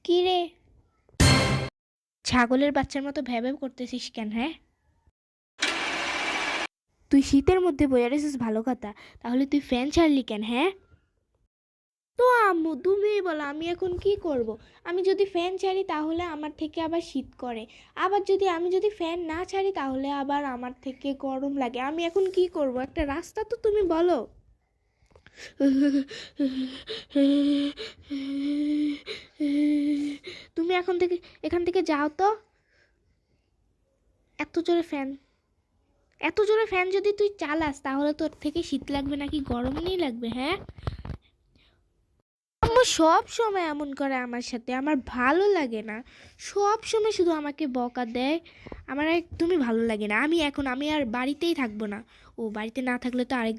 কি রে, ছাগলের বাচ্চার মতো ভ্যাব করতেছিস কেন? হ্যাঁ, তুই শীতের মধ্যে বইয়া রেছিস ভালো কথা, তাহলে তুই ফ্যান ছাড়লি কেন? হ্যাঁ, তো আম্মু তুমিই বলো আমি এখন কি করব? আমি যদি ফ্যান ছাড়ি তাহলে আমার থেকে আবার শীত করে, আবার যদি আমি যদি ফ্যান না ছাড়ি তাহলে আবার আমার থেকে গরম লাগে। আমি এখন কি করব? একটা রাস্তা তো তুমি বলো। তুমি এখান থেকে যাও তো। এত জোরে ফ্যান এত জোরে ফ্যান যদি তুই চালাস তাহলে তোর থেকে শীত লাগবে নাকি গরম নেই লাগবে? হ্যাঁ, আম্মু সব সময় এমন করে আমার সাথে, আমার ভালো লাগে না। সব সময় শুধু আমাকে বকা দেয়, আমার একদমই ভালো লাগে না। আমি আর বাড়িতেই থাকবো না। ও বাড়িতে না থাকলে তো আরেক